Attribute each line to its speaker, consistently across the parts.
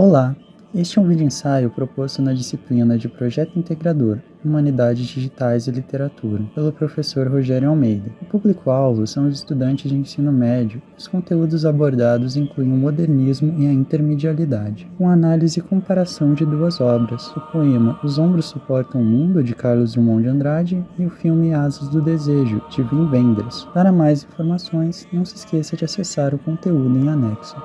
Speaker 1: Olá, este é um vídeo ensaio proposto na disciplina de Projeto Integrador, Humanidades Digitais e Literatura, pelo professor Rogério Almeida. O público-alvo são os estudantes de ensino médio. Os conteúdos abordados incluem o modernismo e a intermedialidade, com análise e comparação de duas obras, o poema Os Ombros Suportam o Mundo, de Carlos Drummond de Andrade, e o filme Asas do Desejo, de Wim Wenders. Para mais informações, não se esqueça de acessar o conteúdo em anexo.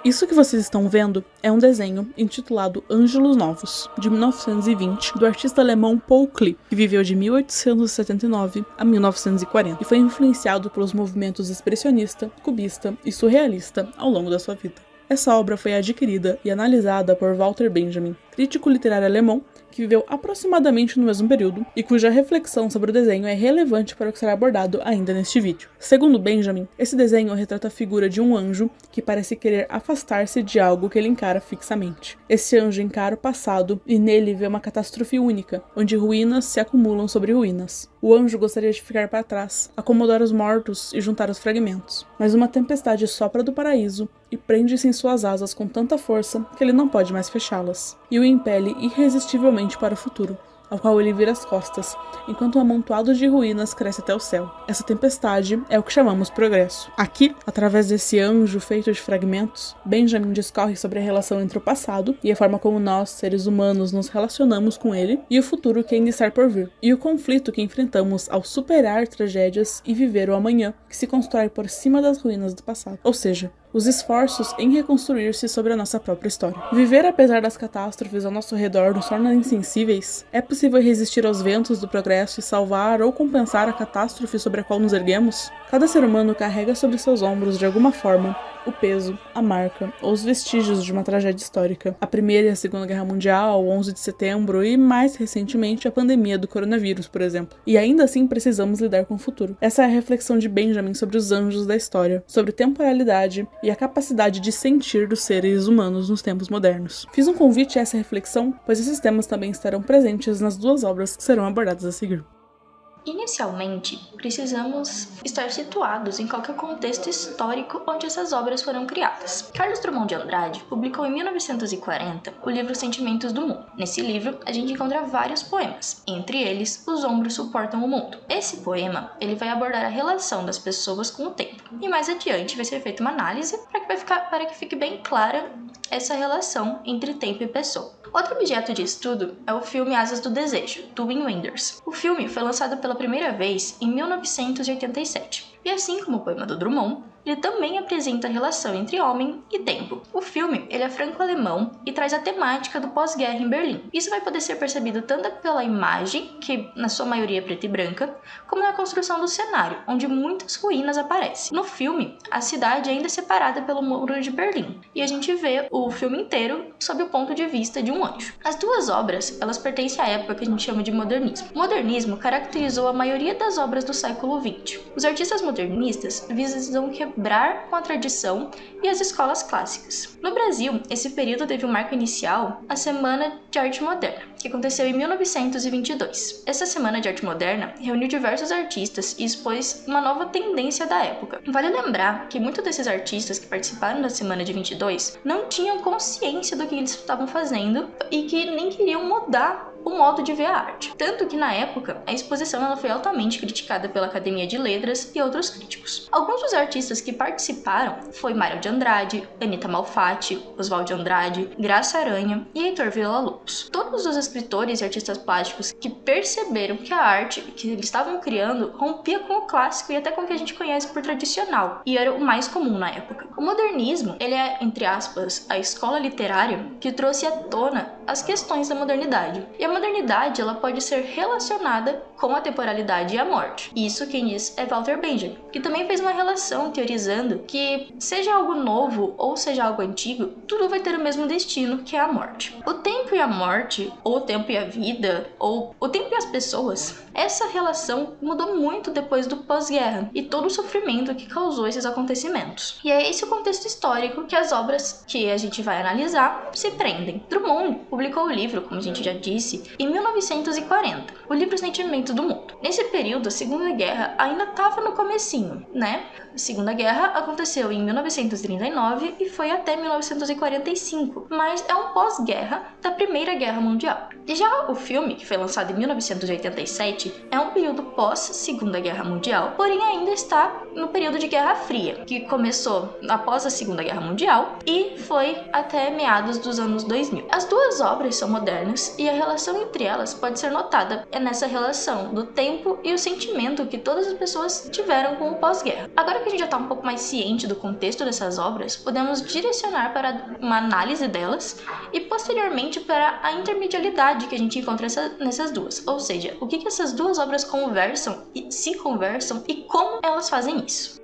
Speaker 2: Isso que vocês estão vendo é um desenho intitulado Ângelos Novos, de 1920, do artista alemão Paul Klee, que viveu de 1879 a 1940 e foi influenciado pelos movimentos expressionista, cubista e surrealista ao longo da sua vida. Essa obra foi adquirida e analisada por Walter Benjamin, crítico literário alemão que viveu aproximadamente no mesmo período e cuja reflexão sobre o desenho é relevante para o que será abordado ainda neste vídeo. Segundo Benjamin, esse desenho retrata a figura de um anjo que parece querer afastar-se de algo que ele encara fixamente. Esse anjo encara o passado e nele vê uma catástrofe única, onde ruínas se acumulam sobre ruínas. O anjo gostaria de ficar para trás, acomodar os mortos e juntar os fragmentos, mas uma tempestade sopra do paraíso e prende-se em suas asas com tanta força que ele não pode mais fechá-las, e o impele irresistivelmente para o futuro, ao qual ele vira as costas, enquanto um amontoado de ruínas cresce até o céu. Essa tempestade é o que chamamos progresso. Aqui, através desse anjo feito de fragmentos, Benjamin discorre sobre a relação entre o passado e a forma como nós, seres humanos, nos relacionamos com ele, e o futuro que ainda está por vir, e o conflito que enfrentamos ao superar tragédias e viver o amanhã, que se constrói por cima das ruínas do passado. Ou seja, os esforços em reconstruir-se sobre a nossa própria história. Viver apesar das catástrofes ao nosso redor nos torna insensíveis? É possível resistir aos ventos do progresso e salvar ou compensar a catástrofe sobre a qual nos erguemos? Cada ser humano carrega sobre seus ombros, de alguma forma, o peso, a marca ou os vestígios de uma tragédia histórica. A Primeira e a Segunda Guerra Mundial, o 11 de setembro e, mais recentemente, a pandemia do coronavírus, por exemplo. E ainda assim precisamos lidar com o futuro. Essa é a reflexão de Benjamin sobre os anjos da história, sobre temporalidade e a capacidade de sentir dos seres humanos nos tempos modernos. Fiz um convite a essa reflexão, pois esses temas também estarão presentes nas duas obras que serão abordadas a seguir.
Speaker 3: Inicialmente, precisamos estar situados em qualquer contexto histórico onde essas obras foram criadas. Carlos Drummond de Andrade publicou em 1940 o livro Sentimentos do Mundo. Nesse livro, a gente encontra vários poemas, entre eles Os Ombros Suportam o Mundo. Esse poema, ele vai abordar a relação das pessoas com o tempo, e mais adiante vai ser feita uma análise para que fique bem clara essa relação entre tempo e pessoa. Outro objeto de estudo é o filme Asas do Desejo, do Wim Wenders. O filme foi lançado pela primeira vez em 1987, e assim como o poema do Drummond, ele também apresenta a relação entre homem e tempo. O filme ele é franco-alemão e traz a temática do pós-guerra em Berlim. Isso vai poder ser percebido tanto pela imagem, que na sua maioria é preta e branca, como na construção do cenário, onde muitas ruínas aparecem. No filme, a cidade ainda é separada pelo Muro de Berlim, e a gente vê o filme inteiro sob o ponto de vista de um anjo. As duas obras, elas pertencem à época que a gente chama de modernismo. O modernismo caracterizou a maioria das obras do século XX. Os artistas modernistas visam quebrar com a tradição e as escolas clássicas. No Brasil, esse período teve um marco inicial, a Semana de Arte Moderna, que aconteceu em 1922. Essa Semana de Arte Moderna reuniu diversos artistas e expôs uma nova tendência da época. Vale lembrar que muitos desses artistas que participaram da Semana de 22 não tinham consciência do que eles estavam fazendo e que nem queriam mudar o modo de ver a arte. Tanto que, na época, a exposição ela foi altamente criticada pela Academia de Letras e outros críticos. Alguns dos artistas que participaram foi Mário de Andrade, Anita Malfatti, Oswald de Andrade, Graça Aranha e Heitor Villa-Lobos. Todos os escritores e artistas plásticos que perceberam que a arte que eles estavam criando rompia com o clássico e até com o que a gente conhece por tradicional, e era o mais comum na época. O modernismo, ele é, entre aspas, a escola literária que trouxe à tona as questões da modernidade. E a modernidade ela pode ser relacionada com a temporalidade e a morte. Isso quem diz é Walter Benjamin, que também fez uma relação teorizando que seja algo novo ou seja algo antigo, tudo vai ter o mesmo destino, que é a morte. O tempo e a morte morte, ou o tempo e a vida, ou o tempo e as pessoas. Essa relação mudou muito depois do pós-guerra e todo o sofrimento que causou esses acontecimentos. E é esse o contexto histórico que as obras que a gente vai analisar se prendem. Drummond publicou o livro, como a gente já disse, em 1940, o livro Sentimentos do Mundo. Nesse período, a Segunda Guerra ainda estava no comecinho, né? A Segunda Guerra aconteceu em 1939 e foi até 1945, mas é um pós-guerra da Primeira Guerra Mundial. E já o filme, que foi lançado em 1987, é um período pós-Segunda Guerra Mundial, porém ainda está no período de Guerra Fria, que começou após a Segunda Guerra Mundial e foi até meados dos anos 2000. As duas obras são modernas e a relação entre elas pode ser notada nessa relação do tempo e o sentimento que todas as pessoas tiveram com o pós-guerra. Agora que a gente já está um pouco mais ciente do contexto dessas obras, podemos direcionar para uma análise delas e posteriormente para a intermedialidade que a gente encontra nessas duas, ou seja, o que essas duas obras conversam e se conversam e como elas fazem isso.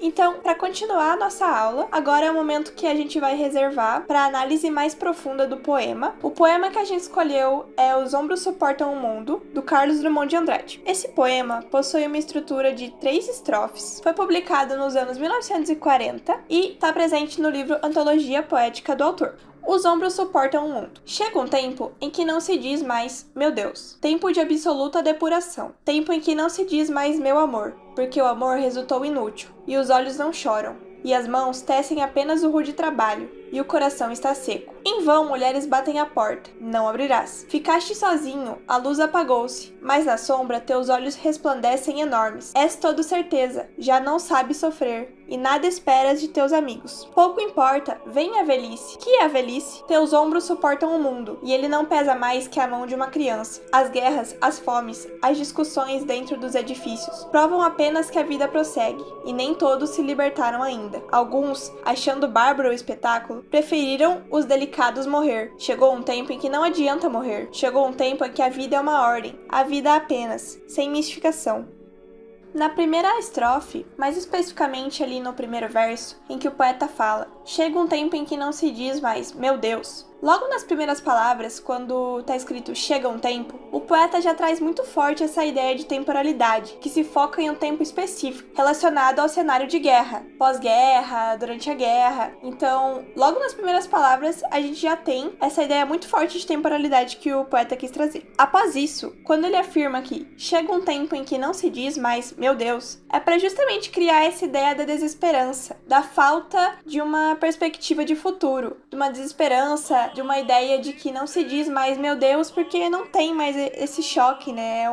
Speaker 4: Então, para continuar a nossa aula, agora é o momento que a gente vai reservar para a análise mais profunda do poema. O poema que a gente escolheu é Os Ombros Suportam o Mundo, do Carlos Drummond de Andrade. Esse poema possui uma estrutura de 3 estrofes, foi publicado nos anos 1940 e está presente no livro Antologia Poética do autor. Os ombros suportam o mundo. Chega um tempo em que não se diz mais, meu Deus. Tempo de absoluta depuração. Tempo em que não se diz mais, meu amor, porque o amor resultou inútil, e os olhos não choram, e as mãos tecem apenas o rude trabalho, e o coração está seco. Em vão mulheres batem à porta, não abrirás. Ficaste sozinho, a luz apagou-se, mas na sombra teus olhos resplandecem enormes. És todo certeza, já não sabes sofrer, e nada esperas de teus amigos. Pouco importa, vem a velhice. Que é a velhice? Teus ombros suportam o mundo, e ele não pesa mais que a mão de uma criança. As guerras, as fomes, as discussões dentro dos edifícios provam apenas que a vida prossegue, e nem todos se libertaram ainda. Alguns, achando bárbaro o espetáculo, preferiram os delicados morrer. Chegou um tempo em que não adianta morrer. Chegou um tempo em que a vida é uma ordem, a vida apenas, sem mistificação. Na primeira estrofe, mais especificamente ali no primeiro verso, em que o poeta fala: chega um tempo em que não se diz mais, meu Deus. Logo nas primeiras palavras, quando está escrito chega um tempo, o poeta já traz muito forte essa ideia de temporalidade, que se foca em um tempo específico, relacionado ao cenário de guerra, pós-guerra, durante a guerra. Então, logo nas primeiras palavras, a gente já tem essa ideia muito forte de temporalidade que o poeta quis trazer. Após isso, quando ele afirma que chega um tempo em que não se diz mais, meu Deus, é para justamente criar essa ideia da desesperança, da falta de uma perspectiva de futuro, de uma desesperança, de uma ideia de que não se diz mais meu Deus porque não tem mais esse choque, né?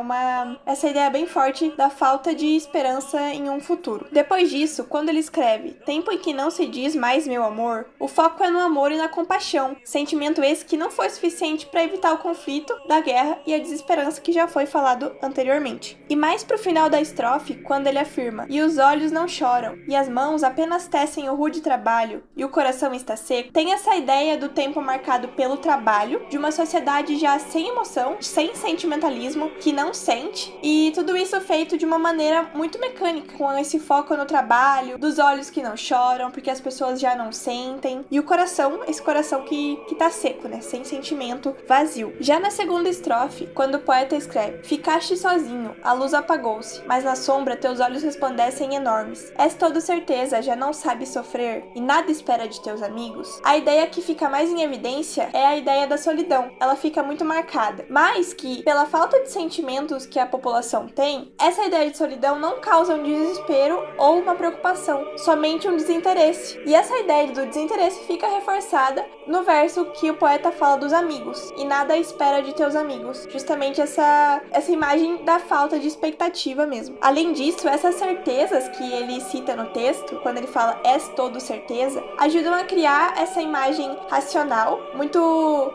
Speaker 4: Essa ideia bem forte da falta de esperança em um futuro. Depois disso, quando ele escreve tempo em que não se diz mais meu amor, o foco é no amor e na compaixão, sentimento esse que não foi suficiente para evitar o conflito da guerra e a desesperança que já foi falado anteriormente. E mais pro final da estrofe, quando ele afirma: e os olhos não choram, e as mãos apenas tecem o rude trabalho, e o coração está seco, tem essa ideia do tempo marcado pelo trabalho, de uma sociedade já sem emoção, sem sentimentalismo, que não sente, e tudo isso feito de uma maneira muito mecânica, com esse foco no trabalho, dos olhos que não choram, porque as pessoas já não sentem, e o coração, esse coração que tá seco, né, sem sentimento, vazio. Já na segunda estrofe, quando o poeta escreve: ficaste sozinho, a luz apagou-se, mas na sombra teus olhos resplandecem enormes. És todo certeza, já não sabes sofrer, e nada espera de teus amigos. A ideia que fica mais em evidência é a ideia da solidão. Ela fica muito marcada, mas que, pela falta de sentimentos que a população tem, essa ideia de solidão não causa um desespero ou uma preocupação, somente um desinteresse. E essa ideia do desinteresse fica reforçada no verso que o poeta fala dos amigos, e nada espera de teus amigos. Justamente essa imagem da falta de expectativa mesmo. Além disso, essas certezas que ele cita no texto, quando ele fala és todo certeza, ajudam a criar essa imagem racional, muito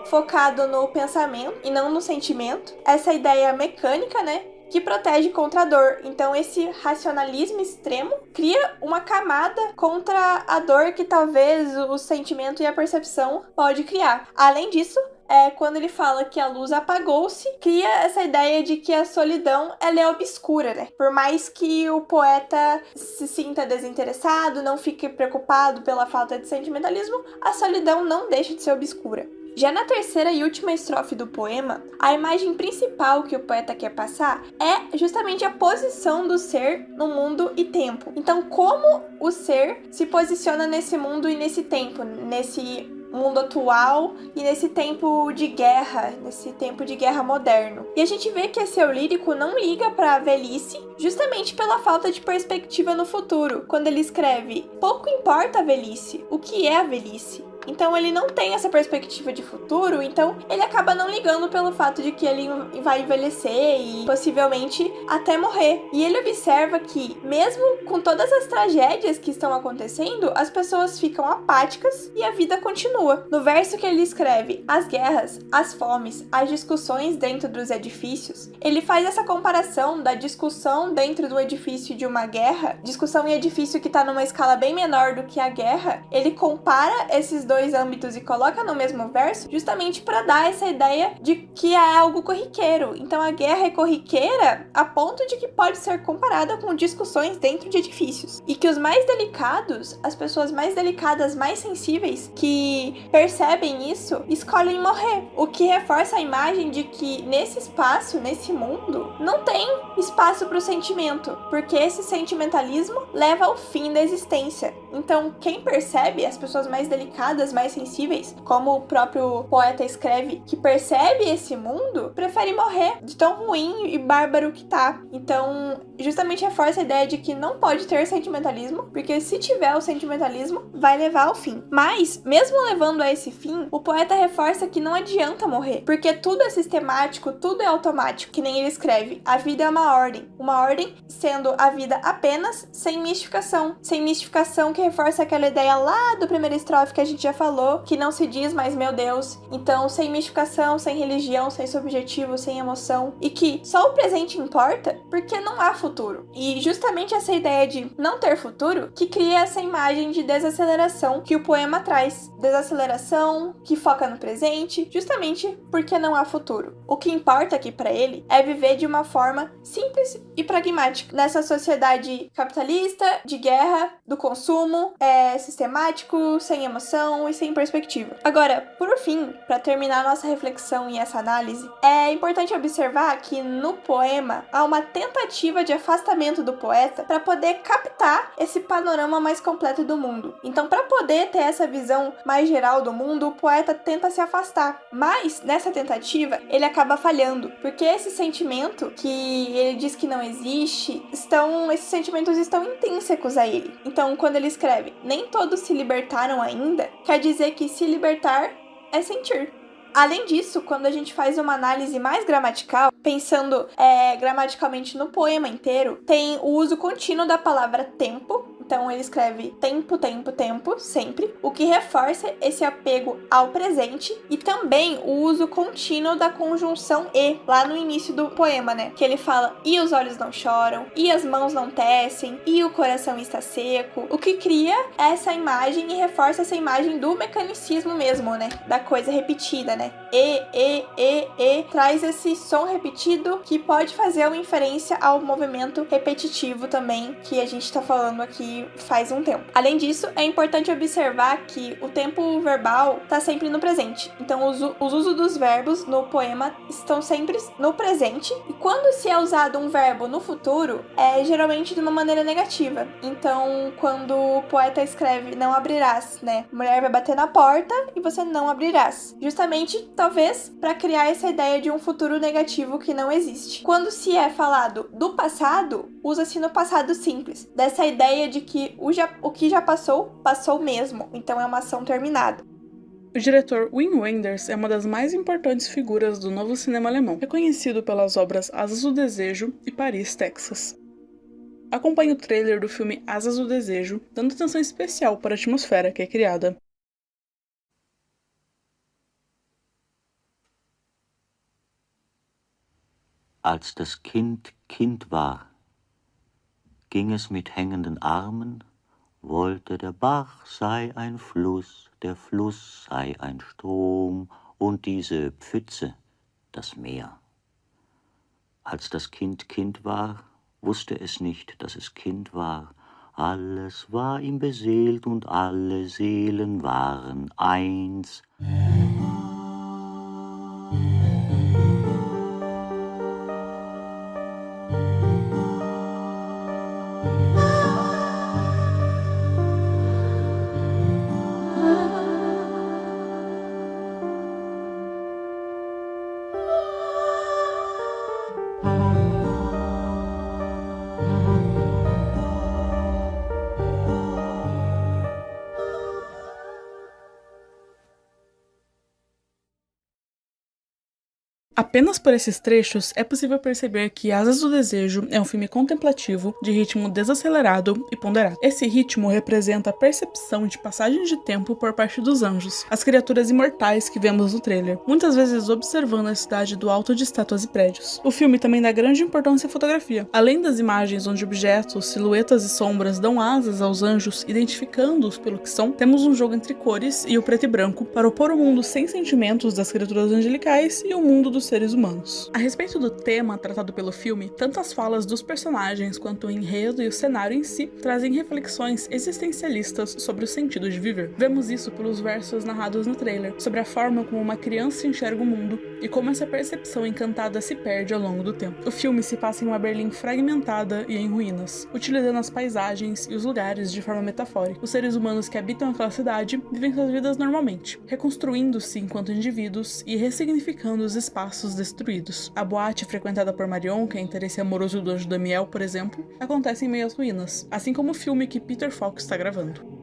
Speaker 4: focado no pensamento e não no sentimento. Essa ideia mecânica, né, que protege contra a dor. Então esse racionalismo extremo cria uma camada contra a dor que talvez o sentimento e a percepção pode criar. Além disso, quando ele fala que a luz apagou-se, cria essa ideia de que a solidão ela é obscura, né? Por mais que o poeta se sinta desinteressado, não fique preocupado pela falta de sentimentalismo, a solidão não deixa de ser obscura. Já na terceira e última estrofe do poema, a imagem principal que o poeta quer passar é justamente a posição do ser no mundo e tempo. Então, como o ser se posiciona nesse mundo e nesse tempo, nesse mundo atual e nesse tempo de guerra moderno. E a gente vê que esse eu lírico não liga para a velhice, justamente pela falta de perspectiva no futuro, quando ele escreve: pouco importa a velhice, o que é a velhice? Então ele não tem essa perspectiva de futuro, então ele acaba não ligando pelo fato de que ele vai envelhecer e possivelmente até morrer. E ele observa que, mesmo com todas as tragédias que estão acontecendo, as pessoas ficam apáticas e a vida continua. No verso que ele escreve as guerras, as fomes, as discussões dentro dos edifícios, ele faz essa comparação da discussão dentro do edifício de uma guerra, discussão em edifício que está numa escala bem menor do que a guerra. Ele compara esses dois âmbitos e coloca no mesmo verso justamente para dar essa ideia de que é algo corriqueiro. Então a guerra é corriqueira a ponto de que pode ser comparada com discussões dentro de edifícios. E que os mais delicados, as pessoas mais delicadas, mais sensíveis, que percebem isso, escolhem morrer. O que reforça a imagem de que nesse espaço, nesse mundo, não tem espaço para o sentimento, porque esse sentimentalismo leva ao fim da existência. Então quem percebe, as pessoas mais delicadas, mais sensíveis, como o próprio poeta escreve, que percebe esse mundo, prefere morrer de tão ruim e bárbaro que tá. Então, justamente reforça a ideia de que não pode ter sentimentalismo, porque se tiver o sentimentalismo, vai levar ao fim. Mas, mesmo levando a esse fim, o poeta reforça que não adianta morrer, porque tudo é sistemático, tudo é automático, que nem ele escreve. A vida é uma ordem sendo a vida apenas sem mistificação que reforça aquela ideia lá do primeiro estrofe que a gente já falou, que não se diz mais meu Deus. Então, sem mistificação, sem religião, sem subjetivo, sem emoção, e que só o presente importa porque não há futuro. E justamente essa ideia de não ter futuro que cria essa imagem de desaceleração que o poema traz. Desaceleração que foca no presente, justamente porque não há futuro. O que importa aqui para ele é viver de uma forma simples e pragmática nessa sociedade capitalista, de guerra, do consumo, sistemático, sem emoção e sem perspectiva. Agora, por fim, para terminar nossa reflexão e essa análise, é importante observar que no poema há uma tentativa de afastamento do poeta para poder captar esse panorama mais completo do mundo. Então, para poder ter essa visão mais geral do mundo, o poeta tenta se afastar. Mas, nessa tentativa, ele acaba falhando, porque esse sentimento que ele diz que não existe, esses sentimentos estão intrínsecos a ele. Então, quando ele escreve, nem todos se libertaram ainda, quer dizer que se libertar é sentir. Além disso, quando a gente faz uma análise mais gramatical, pensando gramaticalmente no poema inteiro, tem o uso contínuo da palavra tempo. Então ele escreve tempo, tempo, tempo, sempre, o que reforça esse apego ao presente, e também o uso contínuo da conjunção e, lá no início do poema, né? Que ele fala, e os olhos não choram, e as mãos não tecem, e o coração está seco, o que cria essa imagem e reforça essa imagem do mecanicismo mesmo, né? Da coisa repetida, né? Traz esse som repetido que pode fazer uma inferência ao movimento repetitivo também, que a gente tá falando aqui faz um tempo. Além disso, é importante observar que o tempo verbal tá sempre no presente. Então, os usos dos verbos no poema estão sempre no presente. E quando se é usado um verbo no futuro, é geralmente de uma maneira negativa. Então, quando o poeta escreve não abrirás, né? Mulher vai bater na porta e você não abrirás. Justamente, talvez, para criar essa ideia de um futuro negativo que não existe. Quando se é falado do passado, usa-se no passado simples. Dessa ideia de que o que já passou, passou mesmo. Então é uma ação terminada.
Speaker 2: O diretor Wim Wenders é uma das mais importantes figuras do novo cinema alemão, reconhecido pelas obras Asas do Desejo e Paris, Texas. Acompanhe o trailer do filme Asas do Desejo, dando atenção especial para a atmosfera que é criada.
Speaker 5: Als das Kind Kind war, ging es mit hängenden Armen, wollte der Bach sei ein Fluss, der Fluss sei ein Strom und diese Pfütze das Meer. Als das Kind Kind war, wusste es nicht, dass es Kind war. Alles war ihm beseelt und alle Seelen waren eins.
Speaker 2: Apenas por esses trechos é possível perceber que Asas do Desejo é um filme contemplativo, de ritmo desacelerado e ponderado. Esse ritmo representa a percepção de passagem de tempo por parte dos anjos, as criaturas imortais que vemos no trailer, muitas vezes observando a cidade do alto de estátuas e prédios. O filme também dá grande importância à fotografia. Além das imagens onde objetos, silhuetas e sombras dão asas aos anjos, identificando-os pelo que são, temos um jogo entre cores e o preto e branco para opor o mundo sem sentimentos das criaturas angelicais e o mundo dos seres humanos. A respeito do tema tratado pelo filme, tanto as falas dos personagens quanto o enredo e o cenário em si trazem reflexões existencialistas sobre o sentido de viver. Vemos isso pelos versos narrados no trailer, sobre a forma como uma criança enxerga o mundo e como essa percepção encantada se perde ao longo do tempo. O filme se passa em uma Berlim fragmentada e em ruínas, utilizando as paisagens e os lugares de forma metafórica. Os seres humanos que habitam aquela cidade vivem suas vidas normalmente, reconstruindo-se enquanto indivíduos e ressignificando os espaços destruídos. A boate frequentada por Marion, que é interesse amoroso do anjo Damiel, por exemplo, acontece em meio às ruínas, assim como o filme que Peter Falk está gravando.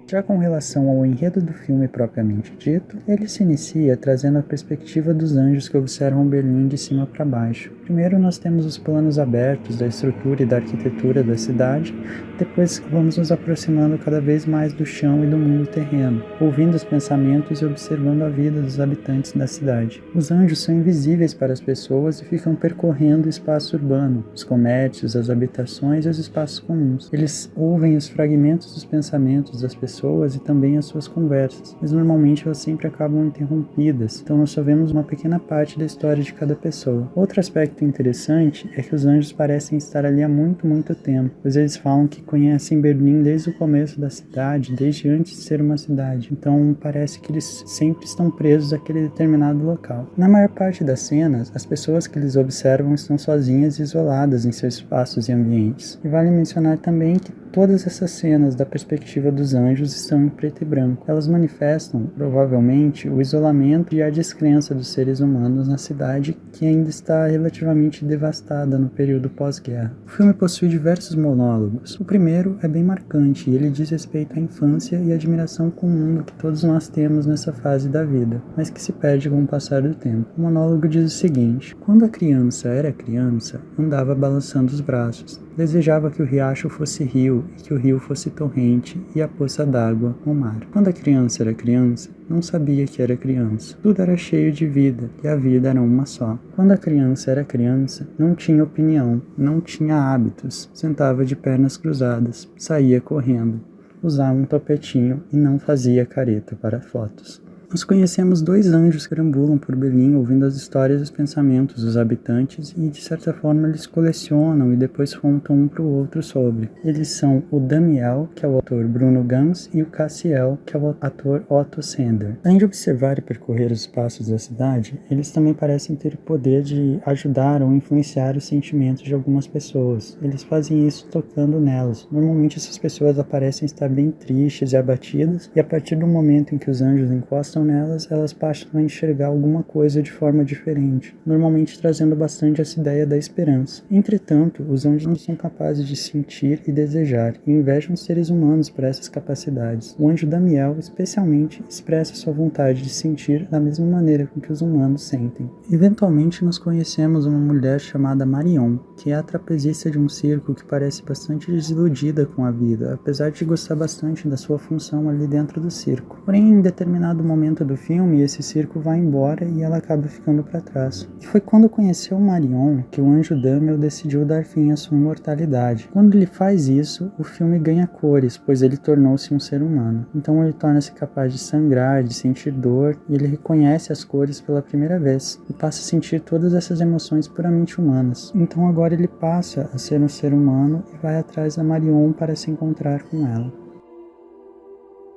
Speaker 1: Já com relação ao enredo do filme propriamente dito, ele se inicia trazendo a perspectiva dos anjos que observam Berlim de cima para baixo. Primeiro nós temos os planos abertos da estrutura e da arquitetura da cidade, depois vamos nos aproximando cada vez mais do chão e do mundo terreno, ouvindo os pensamentos e observando a vida dos habitantes da cidade. Os anjos são invisíveis para as pessoas e ficam percorrendo o espaço urbano, os comércios, as habitações e os espaços comuns. Eles ouvem os fragmentos dos pensamentos das pessoas e também as suas conversas, mas normalmente elas sempre acabam interrompidas, então nós só vemos uma pequena parte da história de cada pessoa. Outro aspecto interessante é que os anjos parecem estar ali há muito tempo, pois eles falam que conhecem Berlim desde o começo da cidade, desde antes de ser uma cidade, então parece que eles sempre estão presos àquele determinado local. Na maior parte das cenas, as pessoas que eles observam estão sozinhas e isoladas em seus espaços e ambientes. E vale mencionar também que todas essas cenas da perspectiva dos anjos estão em preto e branco. Elas manifestam, provavelmente, o isolamento e a descrença dos seres humanos na cidade que ainda está relativamente devastada no período pós-guerra. O filme possui diversos monólogos. O primeiro é bem marcante e ele diz respeito à infância e à admiração com o mundo que todos nós temos nessa fase da vida, mas que se perde com o passar do tempo. O monólogo diz o seguinte: quando a criança era criança, andava balançando os braços. Desejava que o riacho fosse rio e que o rio fosse torrente e a poça d'água o mar. Quando a criança era criança, não sabia que era criança. Tudo era cheio de vida e a vida era uma só. Quando a criança era criança, não tinha opinião, não tinha hábitos, sentava de pernas cruzadas, saía correndo, usava um topetinho e não fazia careta para fotos. Nós conhecemos dois anjos que perambulam por Berlim ouvindo as histórias e os pensamentos dos habitantes e, de certa forma, eles colecionam e depois contam um para o outro sobre. Eles são o Damiel, que é o ator Bruno Ganz, e o Cassiel, que é o ator Otto Sender. Além de observar e percorrer os espaços da cidade, eles também parecem ter o poder de ajudar ou influenciar os sentimentos de algumas pessoas. Eles fazem isso tocando nelas. Normalmente essas pessoas aparecem estar bem tristes e abatidas, e a partir do momento em que os anjos encostam nelas, elas passam a enxergar alguma coisa de forma diferente, normalmente trazendo bastante essa ideia da esperança. Entretanto, os anjos não são capazes de sentir e desejar, e invejam os seres humanos por essas capacidades. O anjo Damiel, especialmente, expressa sua vontade de sentir da mesma maneira com que os humanos sentem. Eventualmente, nós conhecemos uma mulher chamada Marion, que é a trapezista de um circo que parece bastante desiludida com a vida, apesar de gostar bastante da sua função ali dentro do circo. Porém, em determinado momento do filme, esse circo vai embora e ela acaba ficando para trás. E foi quando conheceu Marion que o anjo Damiel decidiu dar fim à sua imortalidade. Quando ele faz isso, o filme ganha cores, pois ele tornou-se um ser humano. Então ele torna-se capaz de sangrar, de sentir dor, e ele reconhece as cores pela primeira vez e passa a sentir todas essas emoções puramente humanas. Então agora ele passa a ser um ser humano e vai atrás da Marion para se encontrar com ela.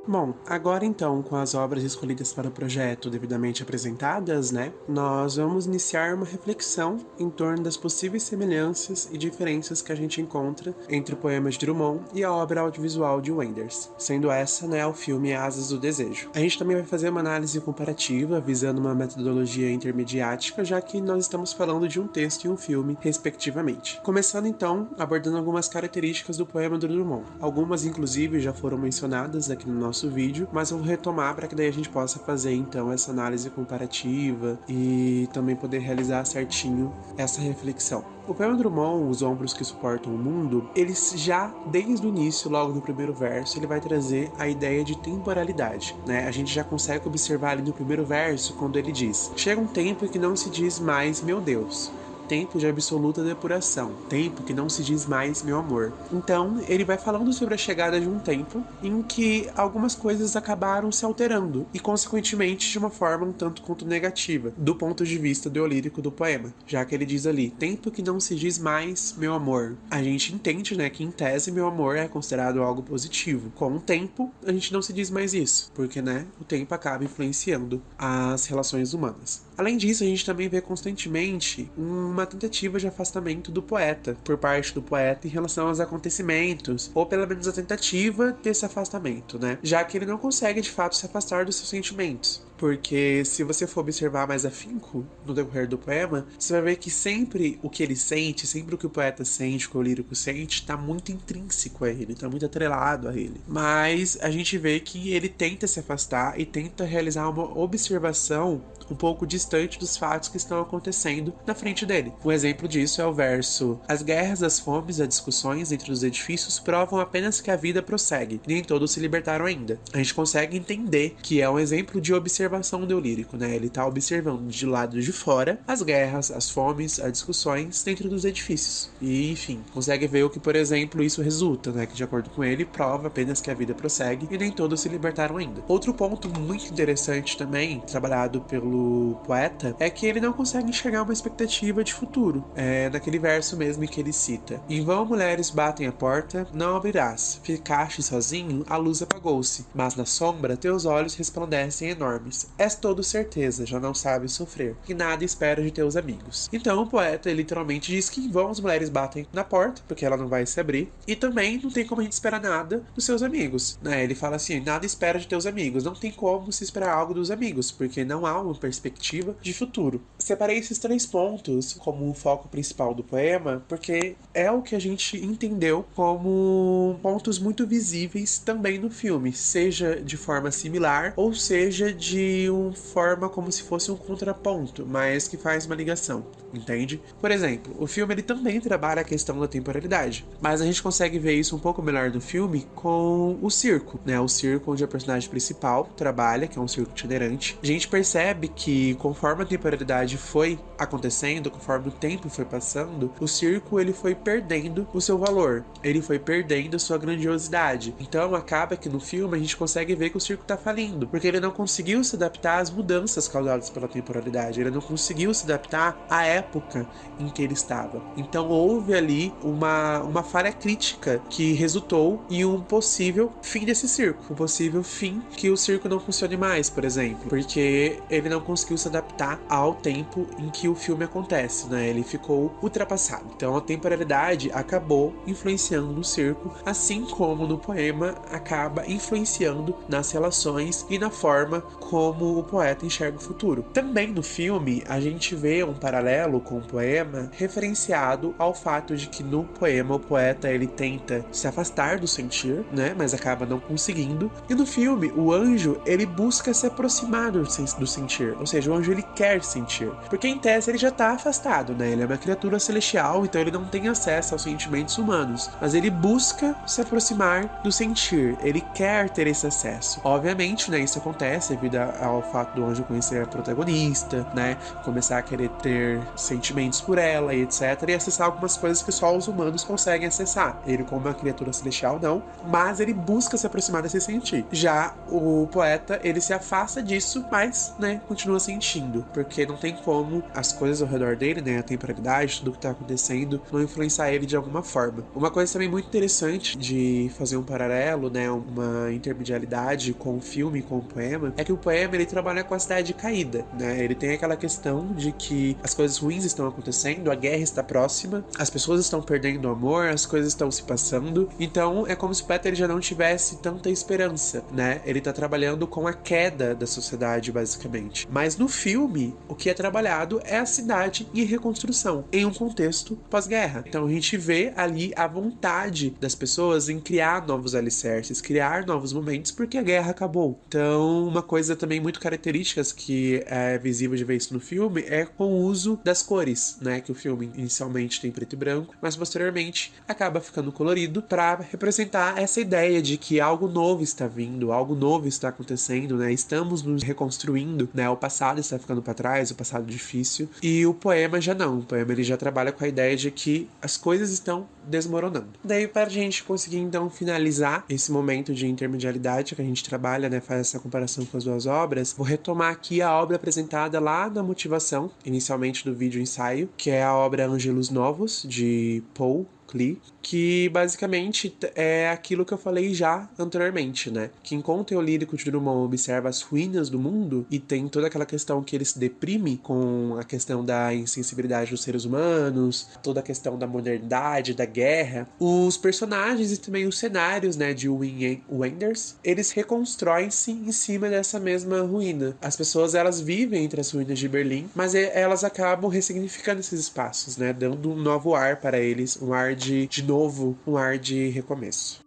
Speaker 6: Bom, agora então, com as obras escolhidas para o projeto devidamente apresentadas, nós vamos iniciar uma reflexão em torno das possíveis semelhanças e diferenças que a gente encontra entre o poema de Drummond e a obra audiovisual de Wenders, sendo essa, o filme Asas do Desejo. A gente também vai fazer uma análise comparativa, visando uma metodologia intermediática, já que nós estamos falando de um texto e um filme, respectivamente. Começando então, abordando algumas características do poema do Drummond. Algumas, inclusive, já foram mencionadas aqui no nosso nosso vídeo, mas eu vou retomar para que daí a gente possa fazer então essa análise comparativa e também poder realizar certinho essa reflexão. O poema Drummond, Os Ombros que Suportam o Mundo, ele já, desde o início, logo no primeiro verso, ele vai trazer a ideia de temporalidade, né? A gente já consegue observar ali no primeiro verso, quando ele diz: chega um tempo em que não se diz mais, meu Deus. Tempo de absoluta depuração, tempo que não se diz mais meu amor. Então, ele vai falando sobre a chegada de um tempo em que algumas coisas acabaram se alterando e, consequentemente, de uma forma um tanto quanto negativa, do ponto de vista deolírico do poema, já que ele diz ali, tempo que não se diz mais meu amor. A gente entende, né, que em tese meu amor é considerado algo positivo. Com o tempo, a gente não se diz mais isso, porque, né, o tempo acaba influenciando as relações humanas. Além disso, a gente também vê constantemente uma tentativa de afastamento do poeta, por parte do poeta em relação aos acontecimentos, ou pelo menos a tentativa desse afastamento, né? Já que ele não consegue de fato se afastar dos seus sentimentos. Porque se você for observar mais afinco no decorrer do poema, você vai ver que sempre o que ele sente, sempre o que o poeta sente, o que o lírico sente, tá muito intrínseco a ele, tá muito atrelado a ele. Mas a gente vê que ele tenta se afastar e tenta realizar uma observação um pouco distante dos fatos que estão acontecendo na frente dele. Um exemplo disso é o verso: as guerras, as fomes, as discussões entre os edifícios provam apenas que a vida prossegue, e nem todos se libertaram ainda. A gente consegue entender que é um exemplo de observação deolírico, né? Ele tá observando de lado de fora as guerras, as fomes, as discussões dentro dos edifícios. E, enfim, consegue ver o que, por exemplo, isso resulta, né? Que, de acordo com ele, prova apenas que a vida prossegue e nem todos se libertaram ainda. Outro ponto muito interessante também, trabalhado pelo poeta, é que ele não consegue enxergar uma expectativa de futuro. É naquele verso mesmo que ele cita: em vão mulheres batem a porta, não abrirás. Ficaste sozinho, a luz apagou-se, mas na sombra teus olhos resplandecem enormes. És todo certeza, já não sabes sofrer, e nada espera de teus amigos. Então o poeta literalmente diz que em vão as mulheres batem na porta, porque ela não vai se abrir, e também não tem como a gente esperar nada dos seus amigos, né? Ele fala assim: nada espera de teus amigos, não tem como se esperar algo dos amigos, porque não há uma perspectiva de futuro. Separei esses 3 pontos como o foco principal do poema, porque é o que a gente entendeu como pontos muito visíveis também no filme, seja de forma similar ou seja de uma forma como se fosse um contraponto, mas que faz uma ligação, entende? Por exemplo, o filme ele também trabalha a questão da temporalidade, mas a gente consegue ver isso um pouco melhor no filme com o circo, né? O circo onde a personagem principal trabalha, que é um circo itinerante. A gente percebe que conforme a temporalidade foi acontecendo, conforme o tempo foi passando, o circo ele foi perdendo o seu valor, ele foi perdendo a sua grandiosidade. Então acaba que no filme a gente consegue ver que o circo tá falindo, porque ele não conseguiu se adaptar às mudanças causadas pela temporalidade, ele não conseguiu se adaptar à época em que ele estava. Então houve ali uma falha crítica que resultou em um possível fim desse circo, um possível fim que o circo não funcione mais, por exemplo, porque ele não conseguiu se adaptar ao tempo em que o filme acontece, né? Ele ficou ultrapassado. Então a temporalidade acabou influenciando no circo, assim como no poema acaba influenciando nas relações e na forma como o poeta enxerga o futuro. Também no filme a gente vê um paralelo com o poema referenciado ao fato de que no poema o poeta ele tenta se afastar do sentir, né? Mas acaba não conseguindo. E no filme o anjo ele busca se aproximar do sentir, ou seja, o anjo ele quer sentir, porque em tese ele já tá afastado, né? Ele é uma criatura celestial, então ele não tem acesso aos sentimentos humanos, mas ele busca se aproximar do sentir, ele quer ter esse acesso. Obviamente, né, isso acontece devido ao fato do anjo conhecer a protagonista, né, começar a querer ter sentimentos por ela e etc, e acessar algumas coisas que só os humanos conseguem acessar. Ele, como uma criatura celestial, não, mas ele busca se aproximar desse sentir. Já o poeta, ele se afasta disso, mas, né, continua sentindo, porque não tem como as coisas ao redor dele, né, a temporalidade, tudo que tá acontecendo, não influenciar ele de alguma forma. Uma coisa também muito interessante de fazer um paralelo, né, uma intermedialidade com o filme, com o poema, é que o poema poema ele trabalha com a cidade caída, né? Ele tem aquela questão de que as coisas ruins estão acontecendo, a guerra está próxima, as pessoas estão perdendo o amor, as coisas estão se passando. Então é como se o Peter já não tivesse tanta esperança, né? Ele tá trabalhando com a queda da sociedade, basicamente. Mas no filme, o que é trabalhado é a cidade em reconstrução, em um contexto pós-guerra. Então a gente vê ali a vontade das pessoas em criar novos alicerces, criar novos momentos, porque a guerra acabou. Então, uma coisa também muito característica que é visível de ver isso no filme é com o uso das cores, né? Que o filme inicialmente tem preto e branco, mas posteriormente acaba ficando colorido para representar essa ideia de que algo novo está vindo, algo novo está acontecendo, né? Estamos nos reconstruindo, né? O passado está ficando para trás, o passado difícil. E o poema já não. O poema ele já trabalha com a ideia de que as coisas estão desmoronando. Daí, para a gente conseguir então finalizar esse momento de intermedialidade que a gente trabalha, né? Faz essa comparação com as duas obras, vou retomar aqui a obra apresentada lá na motivação, inicialmente do vídeo ensaio, que é a obra Ângelos Novos, de Paul Klee, que basicamente é aquilo que eu falei já anteriormente, né? Que enquanto o lírico de Drummond observa as ruínas do mundo e tem toda aquela questão que ele se deprime com a questão da insensibilidade dos seres humanos, toda a questão da modernidade, da guerra, os personagens e também os cenários, né, de Wim Wenders, eles reconstroem-se em cima dessa mesma ruína. As pessoas, elas vivem entre as ruínas de Berlim, mas elas acabam ressignificando esses espaços, né? Dando um novo ar para eles, um ar de novo, um ar de recomeço.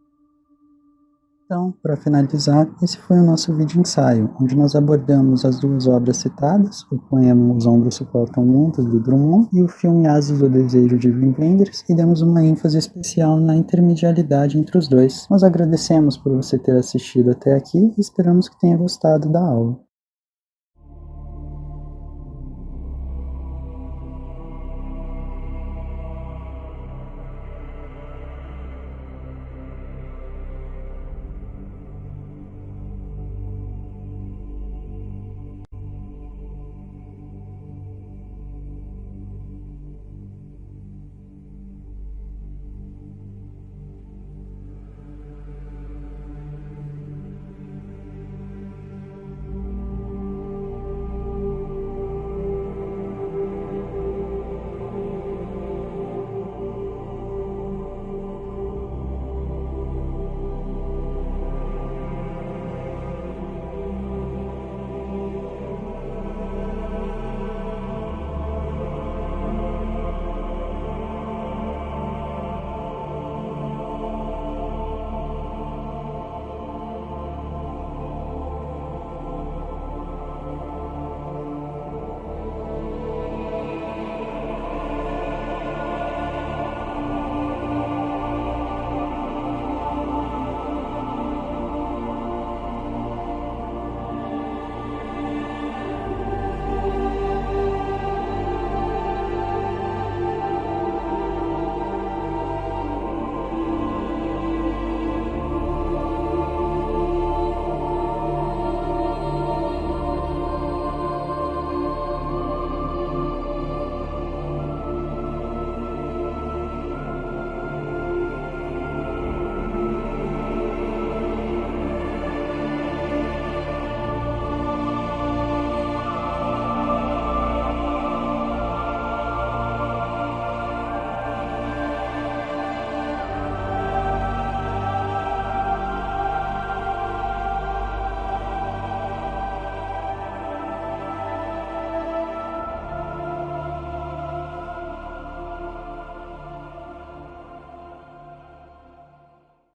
Speaker 1: Então, para finalizar, esse foi o nosso vídeo ensaio, onde nós abordamos as duas obras citadas, o poema Os Ombros Suportam o Mundo, de Drummond, e o filme Asas do Desejo, de Wim Wenders, e demos uma ênfase especial na intermedialidade entre os dois. Nós agradecemos por você ter assistido até aqui e esperamos que tenha gostado da aula.